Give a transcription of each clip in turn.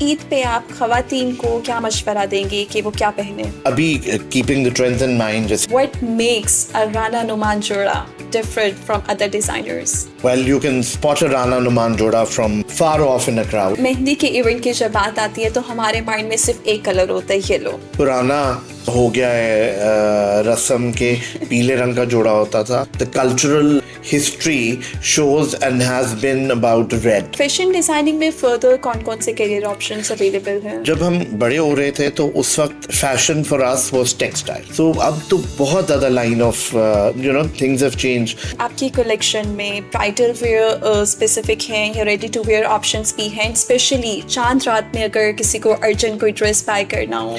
ईद पे आप खवातीन को क्या मशवरा देंगे कि वो क्या पहने? अभी keeping the trends in mind, just What makes a Rana Numan Jora different from other designers? well, you can spot a Rana Numan Joda from far off in a crowd. Mehndi के इवेंट की जब बात आती है तो हमारे mind में सिर्फ एक कलर होता है, येलो। पुराना हो गया है रस्म के पीले रंग का जोड़ा होता था. The cultural history shows and has been about red. Fashion designing में फर्दर कौन कौन से करियर ऑप्शंस अवेलेबल हैं? जब हम बड़े हो रहे थे तो उस वक्त fashion for us was textile. So अब तो बहुत ज्यादा line of things have changed. आपकी कलेक्शन में ब्राइडल वेयर स्पेसिफिक हैं या रेडी टू वेयर ऑप्शंस भी हैं, स्पेशली चांद रात में अगर किसी को अर्जेंट कोई ड्रेस बाय करना हो?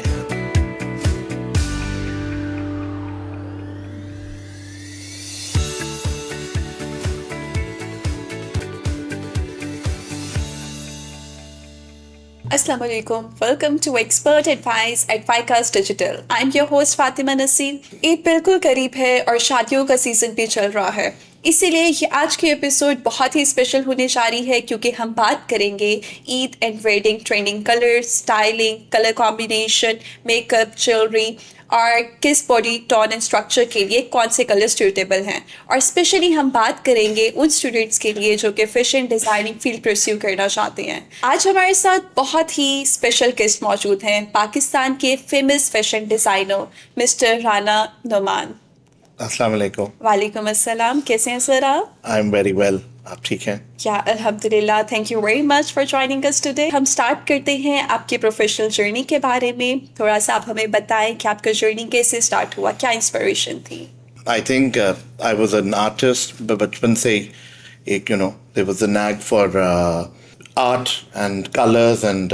Assalamu alaikum. Welcome to Expert Advice at Ficus Digital. I'm your host Fatima Naseem. Eid बिल्कुल करीब है और शादियों का सीजन भी चल रहा है, इसीलिए ये आज की एपिसोड बहुत ही स्पेशल होने जा रही है क्योंकि हम बात करेंगे Eid and wedding trending colour, styling, colour combination, makeup, jewellery और किस बॉडी टोन एंड स्ट्रक्चर के लिए कौन से कलर सूटेबल हैं. और स्पेशली हम बात करेंगे उन स्टूडेंट्स के लिए जो कि फैशन डिज़ाइनिंग फील्ड परस्यू करना चाहते हैं. आज हमारे साथ बहुत ही स्पेशल गेस्ट मौजूद हैं, पाकिस्तान के famous fashion designer mister Rana Numan. अस्सलाम वालेकुम. वालेकुम अस्सलाम. कैसे हैं सर आप? I am very well. आप ठीक हैं? या अल्हम्दुलिल्लाह. Thank you very much for joining us today. हम स्टार्ट करते हैं आपके प्रोफेशनल जर्नी के बारे में. थोड़ा सा आप हमें बताएं कि आपका जर्नी कैसे स्टार्ट हुआ, क्या इंस्पिरेशन थी? I think I was an artist बचपन से ही एक there was a knack for art and colors and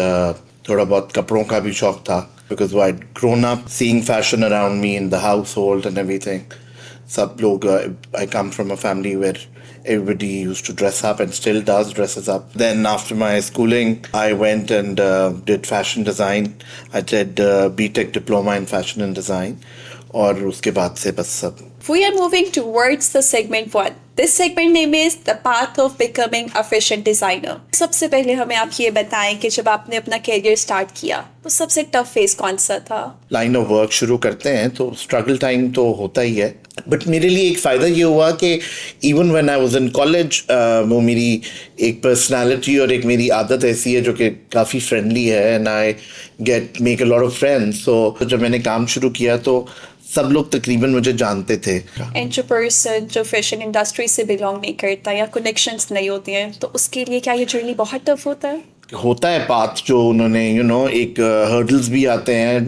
थोड़ा बहुत कपड़ों का भी शौक था because I'd grown up seeing fashion around me in the household and everything. सब लोग I come from a family where everybody used to dress up and still does dresses up. Then after my schooling, I went and did fashion design. I did BTech diploma in fashion and design. और उसके बाद से बस सब. We are moving towards the segment 1. This segment name is The Path of Becoming a Fashion Designer. सबसे पहले हमें आप ये बताएं कि जब आपने अपना करियर स्टार्ट किया तो सबसे टफ फेज कौन सा था? लाइन ऑफ वर्क शुरू करते हैं तो स्ट्रगल टाइम तो होता ही है, बट मेरे लिए एक फ़ायदा ये हुआ कि even when I was in college वो मेरी एक पर्सनालिटी और एक मेरी आदत ऐसी है जो कि काफ़ी फ्रेंडली है and I make a lot of friends. So जब मैंने काम शुरू किया तो सब लोग तकरीबन मुझे जानते थे. एंड जो पर्सन जो फैशन इंडस्ट्री से बिलोंग नहीं करता या कनेक्शंस नहीं होती हैं तो उसके लिए क्या ये जर्नी बहुत टफ होता है? होता है पाथ जो उन्होंने एक हर्डल्स भी आते हैं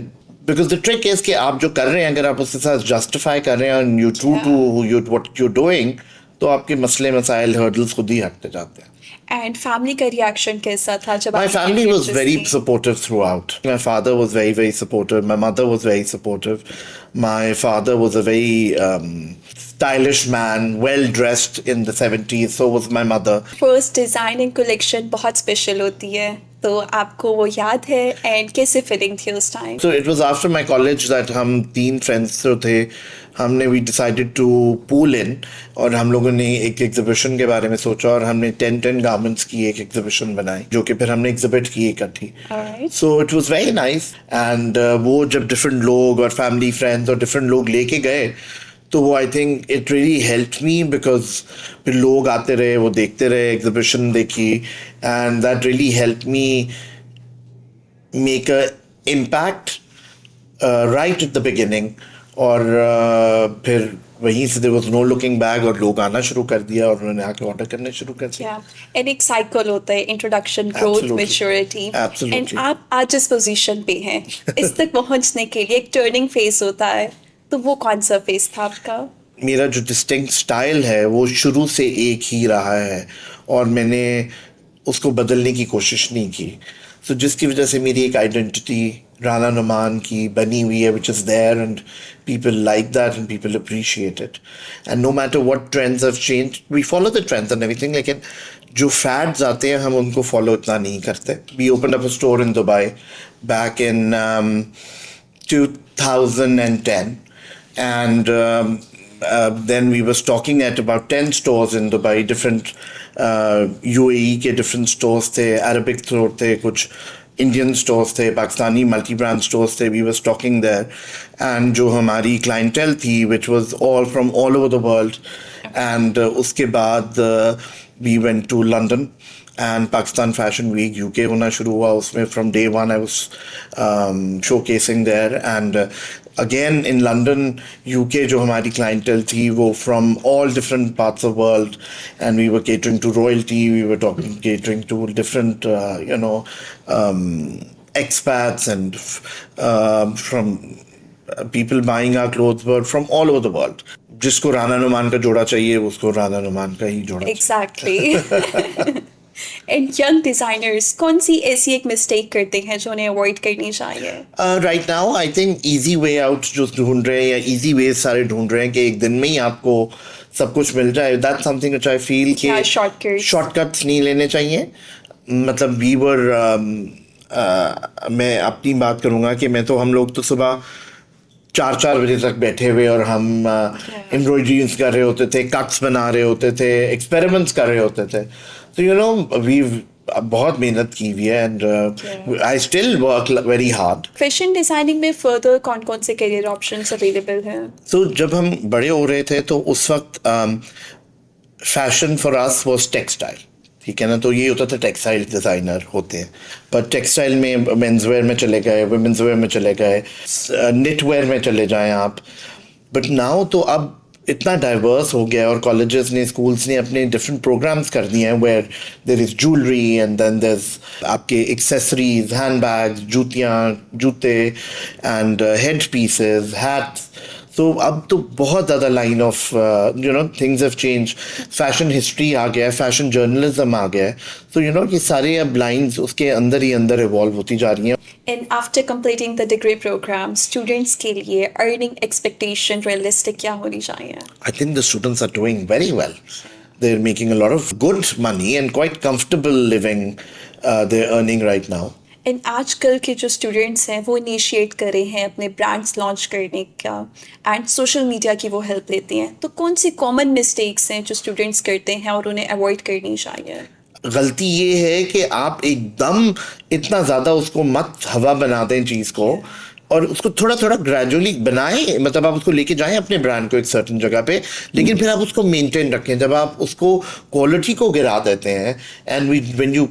बिकॉज द ट्रिक इज कि आप जो कर रहे हैं अगर आप उसके साथ जस्टिफाई कर रहे हैं and you true to you what you doing तो आपके मसले मसाइल हर्डल्स खुद ही हटते जाते हैं. And family का reaction कैसा था जब My family was very supportive throughout. My father was very, very supportive. My mother was very supportive. My father was a very stylish man, well dressed in the 70s. So was my mother. First designing collection बहुत special होती है, तो आपको वो याद है and कैसे feeling थी उस time? So it was after my college that हम 3 friends जो थे हमने we decided to pool in और हम लोगों ने एक एग्जीबिशन के बारे में सोचा और हमने 10 गारमेंट्स की एक एग्जीबिशन बनाई जो कि फिर हमने एग्जिबिट की इकट्ठी. So it was very nice and वो जब डिफरेंट लोग और फैमिली फ्रेंड्स और डिफरेंट लोग लेके गए तो वो I think it really helped me because फिर लोग आते रहे, वो देखते रहे, एग्जीबिशन देखी and that really helped me make a impact right at the beginning. और फिर वहीं से there was no looking back और लोग आना शुरू कर दिया और उन्होंने आके ऑर्डर करने शुरू कर दिया. एंड एक साइकिल होता है, इंट्रोडक्शन, ग्रोथ, मैच्योरिटी, एंड आप आज जिस पोजीशन पे हैं इस तक पहुंचने के लिए एक टर्निंग फेज होता है, तो वो कौन सा फेज था आपका? मेरा जो डिस्टिंक्ट स्टाइल है वो शुरू से एक ही रहा है और मैंने उसको बदलने की कोशिश नहीं की. सो जिसकी वजह से मेरी एक आइडेंटिटी राना नुमान की बनी हुई है which is there and people like that and people appreciate it and no matter what trends have changed we follow the trends and everything. लेकिन जो fads आते हैं हम उनको follow इतना नहीं करते. We opened up a store in Dubai back in 2010 and then we were stocking at about 10 stores in Dubai, different UAE के different stores थे, Arabic store थे, कुछ इंडियन स्टोर्स थे, पाकिस्तानी मल्टी ब्रांड स्टोर्स थे, we were stocking there, and जो हमारी clientele थी which was all from all over the world, and उसके बाद we went to London and Pakistan fashion week UK होना शुरू हुआ, उसमें from day one I was showcasing there, and again in London UK जो हमारी क्लाइंटेल थी वो from all different parts of world, and we were catering to royalty, we were talking catering to different expats, and from people buying our clothes were from all over the world. जिसको राना नुमान का जोड़ा चाहिए उसको राना नुमान का ही जोड़ा exactly. And young designers कौन सी ऐसी एक मिस्टेक करते हैं जो उन्हें अवॉइड करनी चाहिए? Right now I think easy way out जो ढूंढ रहे हैं या इजी वे सारे ढूंढ रहे हैं कि एक दिन में ही आपको सब कुछ मिल जाए, that's something which I feel कि शॉर्टकट्स नहीं लेने चाहिए। मतलब वी वर मैं अपनी बात करूँगा कि मैं तो हम लोग तो सुबह 4 बजे तक बैठे हुए और हम एम्ब्रॉयडरीज कर रहे होते थे, कट्स बना रहे होते थे, एक्सपेरिमेंट्स कर रहे होते थे। तो यू नो वी बहुत मेहनत की हुई है, and I still work very hard. Fashion designing में फर्दर कौन कौन से करियर ऑप्शंस अवेलेबल हैं? तो जब हम बड़े हो रहे थे तो उस वक्त fashion for us was textile, ठीक है ना, तो ये होता था टेक्सटाइल डिज़ाइनर होते हैं, पर टेक्सटाइल में मेंस वेयर में चले गए, वुमेन्स वेयर में चले गए, निट वेयर में चले जाएं आप। बट नाउ तो अब इतना डाइवर्स हो गया और कॉलेजेस ने, स्कूल्स ने अपने डिफरेंट प्रोग्राम्स कर दिए हैं where there is jewellery and then there is आपके एक्सेसरीज, हैंड बैग्स, जूते एंड हेड पीसेस, हैट्स। तो अब तो बहुत ज़्यादा line of things have change, fashion history आ गया है, फैशन जर्नलिज्म आ गया है, तो ये सारे अब लाइंस उसके अंदर ही अंदर इवॉल्व होती जा रही हैं। And after completing the degree program, students के लिए earning expectation realistic क्या होनी चाहिए? I think the students are doing very well. They're making a lot of good money and quite comfortable living they're earning right now. And आजकल के जो students हैं वो इनिशिएट कर रहे हैं अपने ब्रांड्स लॉन्च करने का, एंड सोशल मीडिया की वो हेल्प लेती हैं, तो कौन सी कॉमन मिस्टेक्स हैं जो स्टूडेंट्स करते हैं और उन्हें अवॉइड करनी चाहिए? गलती ये है कि आप एकदम इतना ज़्यादा उसको मत हवा बना दें चीज़ को, और उसको थोड़ा थोड़ा ग्रेजुअली बनाएं, मतलब आप उसको लेके जाएं अपने ब्रांड को एक सर्टेन जगह पे, लेकिन फिर आप उसको मेंटेन रखें। जब आप उसको क्वालिटी को गिरा देते हैं and when you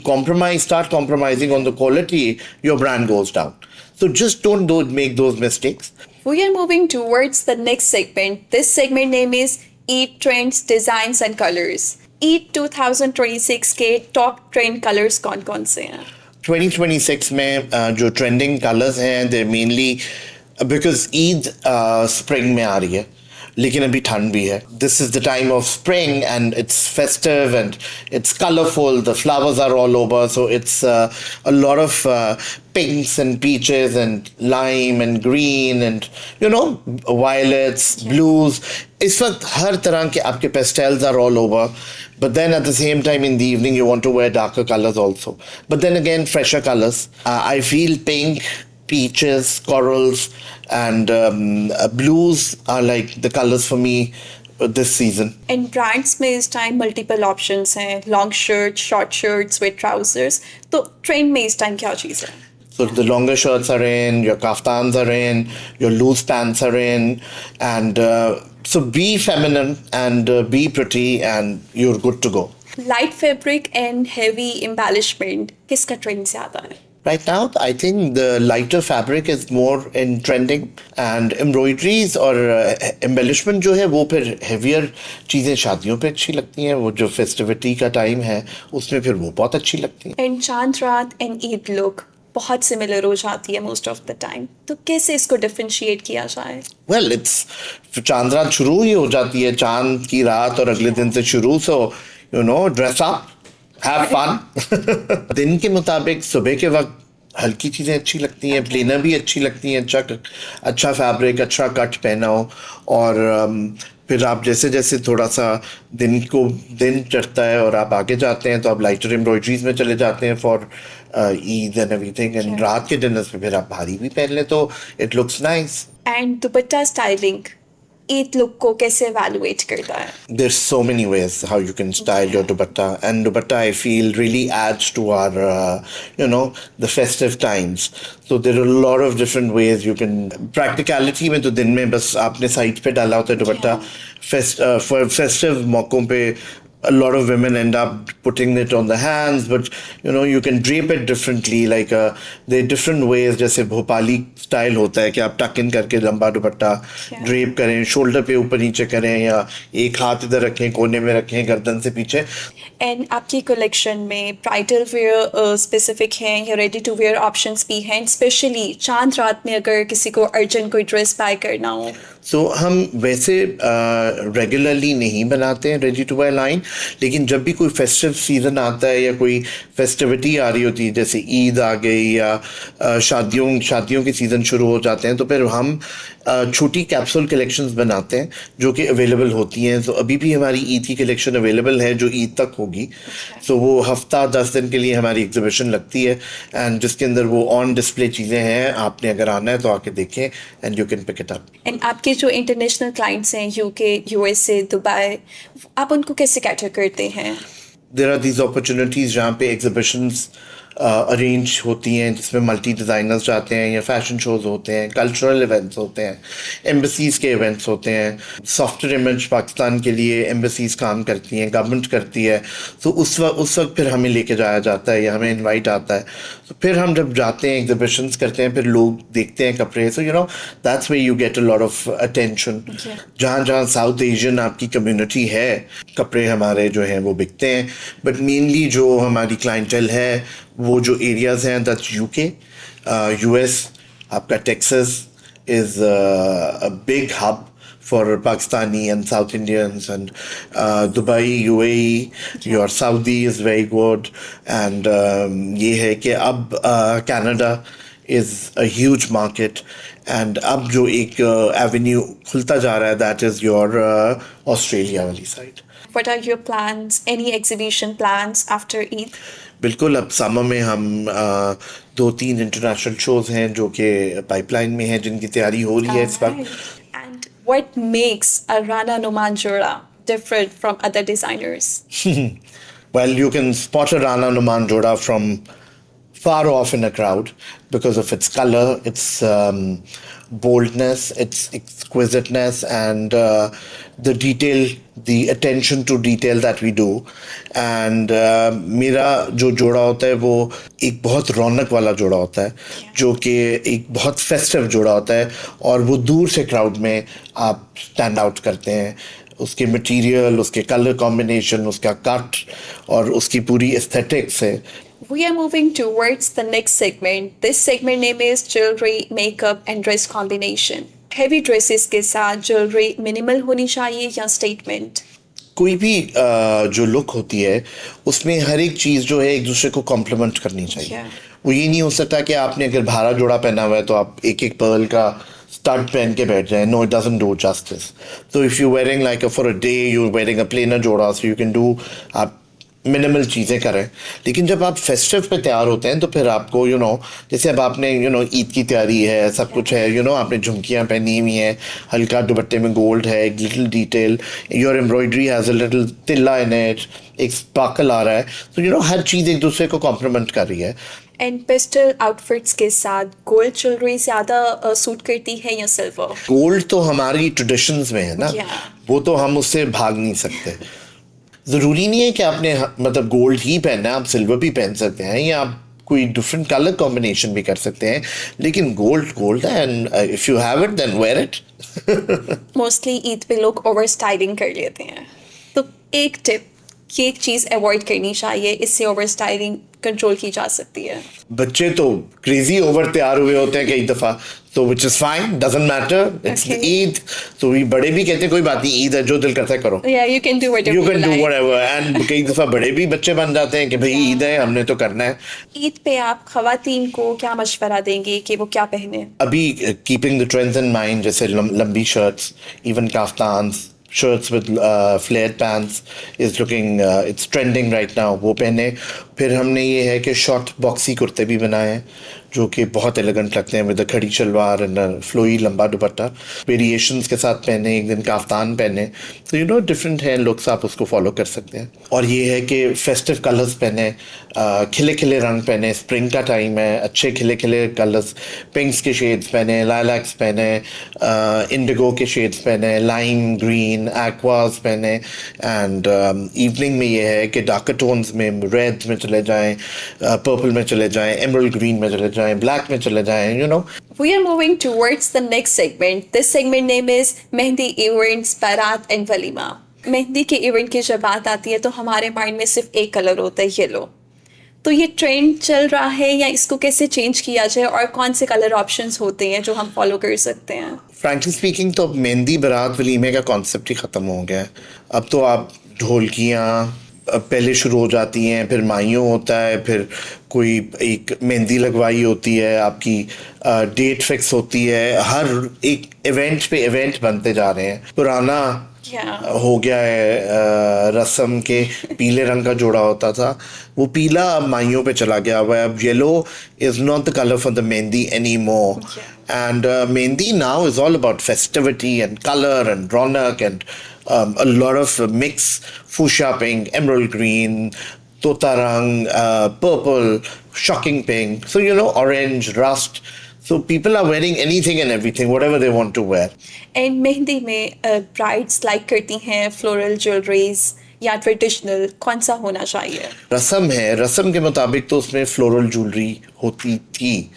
start compromising on the quality, your brand goes down. So just don't make those mistakes. We are moving towards the next segment. This segment name is Eat Trends, Designs and Colors. Eat 2026 के top trend colours कौन कौन से हैं? 2026 में जो trending colours हैं they mainly, because Eid spring में आ रही है लेकिन अभी ठंड भी है। This is the time of spring and it's festive and it's colourful, the flowers are all over, so it's a lot of pinks and peaches and lime and green and violets, blues. इस वक्त हर तरह के आपके pastels are all over, but then at the same time in the evening you want to wear darker colors also, but then again fresher colors. I feel pink, peaches, corals and blues are like the colors for me this season. In brands में इस time multiple options हैं, long shirt, short shirts with trousers, तो trend में इस time क्या चीज़ है? So the longer shirts are in, your kaftans are in, your loose pants are in, and so be feminine and be pretty and you're good to go. Light fabric and heavy embellishment किसका trend ज़्यादा है? Right now, I think the lighter fabric is more in trending, and embroideries और embellishment जो है वो फिर heavier चीज़ें शादियों पे अच्छी लगती हैं, वो जो festivity का time है उसमें फिर वो बहुत अच्छी लगती हैं। एंड चांद रात एंड ईद लुक बहुत सिमिलर हो जाती है मोस्ट ऑफ द टाइम, तो कैसे इसको डिफरेंशिएट किया जाए? Well, it's चांद रात शुरू ही हो जाती है चांद की रात और अगले दिन से शुरू, so dress up, have fun. दिन के मुताबिक सुबह के वक्त हल्की चीज़ें अच्छी लगती हैं, प्लेनर भी अच्छी लगती हैं, अच्छा फैब्रिक, अच्छा कट पहना हो, और फिर आप जैसे जैसे थोड़ा सा दिन चढ़ता है और आप आगे जाते हैं तो आप लाइटर एम्ब्रॉयडरीज में चले जाते हैं for Eid and everything, and रात के डिनर्स पे फिर आप भारी भी पहन लें तो it looks nice. And dupatta styling Eid look को कैसे evaluate करता है? There's so many ways how you can style your dupatta, and dupatta I feel really adds to our the festive times. So there are a lot of different ways you can practicality में तो दिन में बस आपने side पे डाला होता है दुपट्टा. For festive मौकों पे a lot of women end up putting it on the hands, but you can drape it differently. Like there are different ways. जैसे भोपाली स्टाइल होता है कि आप टक इन करके लंबा दुपट्टा ड्रेप करें, शोल्डर पे ऊपर नीचे करें, या एक हाथ इधर रखें, कोने में रखें, गर्दन से पीछे. एंड आपकी कलेक्शन में ब्राइडल वेयर स्पेसिफिक हैं या रेडी टू वेयर ऑप्शंस भी हैं, स्पेशली चांद रात में अगर किसी को अर्जेंट कोई ड्रेस बाय करना हो? सो हम वैसे रेगुलरली नहीं बनाते हैं रेडी टू वेयर लाइन, लेकिन जब भी कोई फेस्टिव सीज़न आता है या कोई फेस्टिविटी आ रही होती है, जैसे ईद आ गई या शादियों के सीज़न शुरू हो जाते हैं, तो फिर हम छोटी कैप्सूल कलेक्शंस बनाते हैं जो कि अवेलेबल होती हैं. तो अभी भी हमारी ईद की कलेक्शन अवेलेबल है जो ईद तक होगी. सो वो हफ्ता 10 दिन के लिए हमारी एग्जीबिशन लगती है, एंड जिसके अंदर वो ऑन डिस्प्ले चीज़ें हैं. आपने अगर आना है तो आके देखें, and you can pick it up. And आपके जो इंटरनेशनल क्लाइंट्स हैं यूके, यूएसए, दुबई, आप उनको कैसे कैटर करते हैं? There are these opportunities जहाँ पे एग्जीबिशंस अरेंज होती हैं जिसमें मल्टी डिज़ाइनर्स जाते हैं, या फैशन शोज़ होते हैं, कल्चरल इवेंट्स होते हैं, एम्बेसीज़ के इवेंट्स होते हैं. सॉफ्टवेयर इमेज पाकिस्तान के लिए एम्बेसीज़ काम करती हैं, गवर्नमेंट करती है. तो उस वक्त फिर हमें लेके जाया जाता है या हमें इनवाइट आता है. तो फिर हम जब जाते हैं, एग्जीबिशंस करते हैं, फिर लोग देखते हैं कपड़े. So that's way you get a lot of attention. जहाँ जहाँ साउथ एशियन आपकी कम्युनिटी है, कपड़े हमारे जो हैं वो बिकते हैं. बट मेनली जो हमारी क्लाइंटल है वो जो एरियाज हैं, दैट्स यूके, यूएस, आपका Texas is a big hub for Pakistani and South Indians, and Dubai, UAE, your Saudi is very good, and ये है कि अब Canada is a huge market, and अब जो एक avenue खुलता जा रहा है, that is your Australia वाली side. What are your plans? Any exhibition plans after Eid? बिल्कुल, अब समर में हम 2-3 इंटरनेशनल शोज हैं जो कि पाइपलाइन में हैं, जिनकी तैयारी हो रही है इस वक्त. And what makes a Rana Numan Jora different from other designers? Well, you can spot a Rana Numan Joda from far off in a crowd because of its color, its boldness, its exquisiteness, and the detail, the attention to detail that we do. And मेरा जो जोड़ा होता है वो एक बहुत रौनक वाला जोड़ा होता है, जो कि एक बहुत फेस्टिव जोड़ा होता है, और वो दूर से क्राउड में आप स्टैंड आउट करते हैं. उसके मटेरियल, उसके कलर कॉम्बिनेशन, उसका कट और उसकी पूरी एस्थेटिक से. We are moving towards the next segment. This segment name is jewelry, makeup and dress combination. Heavy dresses के साथ jewelry minimal होनी चाहिए या statement? कोई भी जो लुक होती है उसमें हर एक चीज़ जो है एक दूसरे को कॉम्प्लीमेंट करनी चाहिए. वो ये नहीं हो सकता कि आपने अगर भारा जोड़ा पहना हुआ है तो आप एक एक पर्ल का स्टड पहन के बैठ जाए. No, it doesn't do justice. तो if you wearing like for a day, you wearing a plainer जोड़ा, सो यू कैन डू, आप मिनिमल चीज़ें करें. लेकिन जब आप फेस्टिव पे तैयार होते हैं तो फिर आपको जैसे अब आपने ईद की तैयारी है, सब कुछ है, आपने झुमकियाँ पहनी हुई हैं, हल्का दुपट्टे में गोल्ड है, एक little detail, your embroidery has a little tilla in it, एक स्पार्कल आ रहा है. तो हर चीज़ एक दूसरे को कॉम्प्लीमेंट कर रही है. एंड पेस्टल आउटफिट्स के साथ गोल्ड ज्वेलरी ज़्यादा सूट करती है या सिल्वर? गोल्ड तो हमारी ट्रेडिशंस में है ना, वो तो हम उससे भाग नहीं सकते. ज़रूरी नहीं है कि आपने मतलब गोल्ड ही पहनना है, आप सिल्वर भी पहन सकते हैं, या आप कोई डिफरेंट कलर कॉम्बिनेशन भी कर सकते हैं, लेकिन गोल्ड है, and if you have it then wear it. Mostly Eid पे लोग ओवर स्टाइलिंग कर लेते हैं, तो एक टिप, ये एक चीज़ अवॉइड करनी चाहिए, इससे ओवर स्टाइलिंग कंट्रोल की जा सकती है. बच्चे तो क्रेजी ओवर तैयार हुए होते हैं कई दफ़ा, तो which is fine, doesn't matter, it's Eid. तो ये बड़े भी कहते हैं कोई बात नहीं, ईद है, जो दिल करता है करो. You can do whatever. And कई दफ़ा बड़े भी बच्चे बन जाते हैं कि भाई ईद है, हमने तो करना है. ईद पे आप खवातीन को क्या मशवरा देंगे कि वो क्या पहने? अभी keeping the trends in mind, जैसे लंबी shirts, even kaftans, shirts with flared pants is looking it's trending right now, वो पहने. फिर हमने ये है कि शॉर्ट बॉक्सी कुर्ते भी बनाए हैं जो कि बहुत एलिगेंट लगते हैं विद खड़ी शलवार एंड फ्लोई लंबा दुपट्टा वेरिएशंस के साथ पहने एक दिन काफ्तान पहने तो डिफरेंट है लुक्स आप उसको फॉलो कर सकते हैं और ये है कि फेस्टिव कलर्स पहने खिले खिले रंग पहने स्प्रिंग का टाइम है अच्छे खिले खिले कलर्स पिंक्स के शेड्स पहने लाइलैक्स पहने इंडिगो के शेड्स पहने लाइम ग्रीन एक्वास पहने एंड इवनिंग में ये है कि डार्कर टोन्स में रेड में चले जाएं पर्पल में चले जाएं एमरल्ड ग्रीन में चले जाएं ब्लैक में चले जाएं We are moving towards the next segment. This segment name is Mehndi events, Barat and Walima. Mehndi के इवेंट की जब बात आती है तो हमारे माइंड में सिर्फ एक कलर होता है येलो तो ये ट्रेंड चल रहा है या इसको कैसे चेंज किया जाए और कौन से कलर ऑप्शंस होते हैं जो हम फॉलो कर सकते हैं फ्रैंकली स्पीकिंग तो मेहंदी बारात वलीमे का कॉन्सेप्ट ही ख़त्म हो गया है अब तो आप ढोलकियाँ पहले शुरू हो जाती हैं फिर माइयों होता है फिर कोई एक मेहंदी लगवाई होती है आपकी डेट फिक्स होती है हर एक इवेंट पे इवेंट बनते जा रहे हैं पुराना हो गया है रस्म के पीले रंग का जोड़ा होता था वो पीला अब माइयों पे चला गया हुआ है अब yellow is not the colour for the mehndi any more and mehndi now is all about festivity and colour and Raunak and a lot of mix fuchsia pink, emerald green, totarang, purple, shocking pink. So orange, rust. So people are wearing anything and everything, whatever they want to wear. And mehndi में brides like करती हैं floral jewelries या traditional कौन सा होना चाहिए रस्म है रस्म के मुताबिक तो उसमें फ्लोरल ज्वेलरी होती थी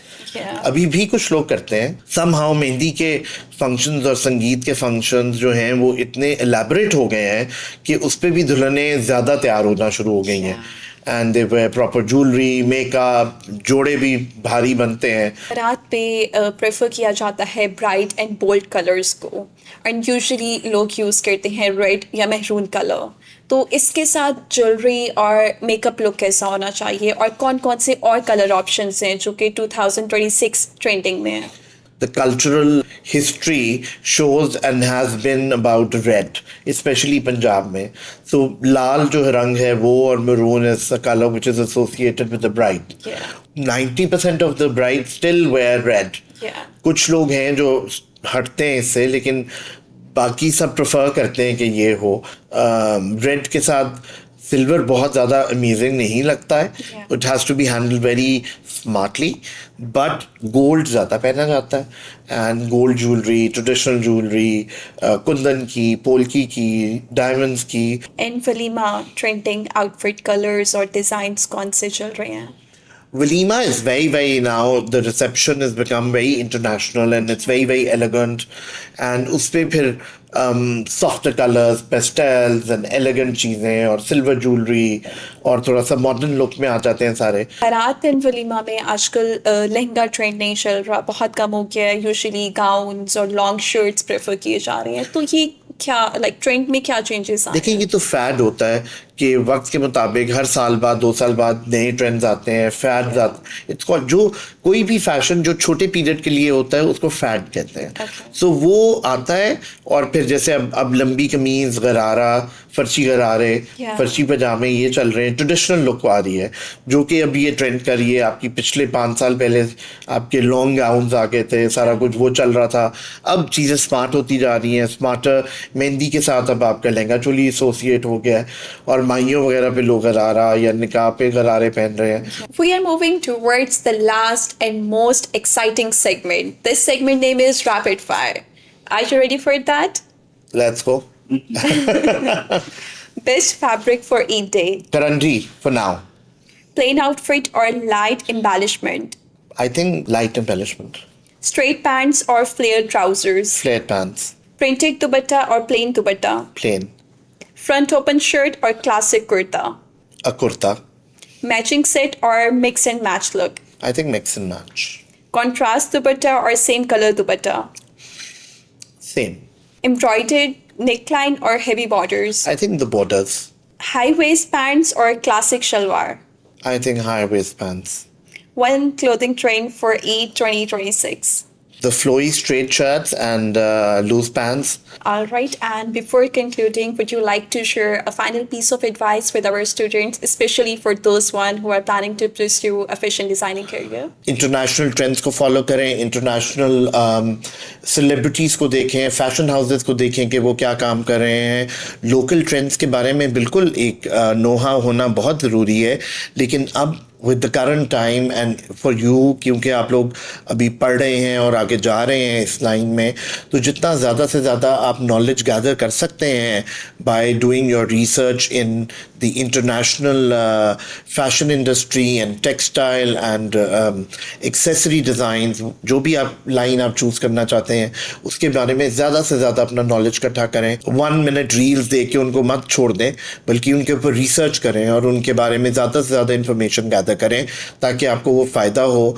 अभी भी कुछ लोग करते हैं समहाउ मेहंदी के फंक्शंस और संगीत के फंक्शंस जो हैं वो इतने एलैबोरेट हो गए हैं कि उस पर भी दुल्हनें ज़्यादा तैयार होना शुरू हो गई हैं and they wear proper jewellery makeup जोड़े भी भारी बनते हैं रात पे प्रेफर किया जाता है ब्राइट एंड बोल्ड कलर्स को एंड यूजुअली लोग यूज़ करते हैं रेड या महरून कलर तो इसके साथ ज्वेलरी और मेकअप लुक कैसा होना चाहिए और कौन कौन से और कलर ऑप्शंस हैं जो कि 2026 ट्रेंडिंग में है The cultural history shows and has been about red, especially Punjab में. So लाल जो रंग है वो और maroon is a color which is associated with the bride. 90% of the brides still wear red. कुछ लोग हैं जो हटते हैं इससे लेकिन बाकी सब प्रेफर करते हैं कि ये हो रेड के साथ सिल्वर बहुत ज़्यादा अमेजिंग नहीं लगता है it has to be handle very smartly but gold ज़्यादा पहना जाता है and gold jewellery traditional jewellery kundan की पोल्की की डायमंड्स की and walima trending outfit colours और डिज़ाइंस कौन से चल रहे हैं Walima is very, very now, the reception has become very international and it's very, very elegant. And उसपे फिर softer colors, pastels and elegant चीज़ें और silver jewelry और थोड़ा सा modern look में आ जाते हैं सारे. बारात एंड वलीमा में आजकल लहंगा ट्रेंड नहीं चल रहा बहुत कम हो गया है यूजुअली गाउन्स और लॉन्ग शर्ट्स प्रेफर किए जा रहे हैं तो ये क्या ट्रेंड में क्या चेंजेस आए देखिए ये तो फैड होता है कि वक्त के मुताबिक हर साल बाद 2 साल बाद नए ट्रेंड्स आते हैं फैड्स आते इट्स कॉल्ड जो कोई भी फैशन जो छोटे पीरियड के लिए होता है उसको फैड कहते हैं सो वो आता है और फिर जैसे अब लंबी कमीज गरारा फर्शी गरारे फर्शी पजामे ये चल रहे हैं ट्रेडिशनल लुक आ रही है जो कि अब ये ट्रेंड कर रही है आपकी पिछले 5 साल पहले आपके लॉन्ग गाउन्स आ गए थे सारा कुछ वो चल रहा था अब चीज़ें स्मार्ट होती जा रही हैं स्मार्टर मेहंदी के साथ अब आपका लहंगा चोली एसोसिएट हो गया है और माइयों वगैरह पे लोग गरारा या निकाह पे गरारे पहन रहे हैं We are moving towards the last and most exciting segment. This segment name is Rapid Fire. Are you ready for that? Let's go. Best fabric for Eid day. Karanji for now. Plain outfit or light embellishment. I think light embellishment. Straight pants or flared trousers. Flared pants. Printed dupatta or plain dupatta. Plain. Front open shirt or classic kurta. A kurta. Matching set or mix and match look. I think mix and match. Contrast dupatta or same color dupatta. Same. Embroidered neckline or heavy borders. I think the borders. High waist pants or classic shalwar. I think high waist pants. One clothing trend for Eid 2026. the flowy straight shirts and loose pants. All right, and before concluding, would you like to share a final piece of advice with our students, especially for those one who are planning to pursue a fashion designing career? International trends को follow करें, international celebrities को देखें, fashion houses को देखें कि वो क्या काम कर रहे हैं. लोकल ट्रेंड्स के बारे में बिल्कुल एक नो हाउ होना बहुत ज़रूरी है, लेकिन अब with the current time and for you, क्योंकि आप लोग अभी पढ़ रहे हैं और आगे जा रहे हैं इस लाइन में, तो जितना ज़्यादा से ज़्यादा आप नॉलेज गैदर कर सकते हैं by doing your research in the international fashion industry and textile and accessory design, जो भी आप लाइन आप चूज़ करना चाहते हैं उसके बारे में ज़्यादा से ज़्यादा अपना नॉलेज इकट्ठा करें. 1 मिनट रील्स देख के उनको मत छोड़ दें, बल्कि उनके ऊपर रिसर्च करें और उनके बारे में ज़्यादा से ज़्यादा इंफॉर्मेशन गैदर करें ताकि आपको वो फ़ायदा हो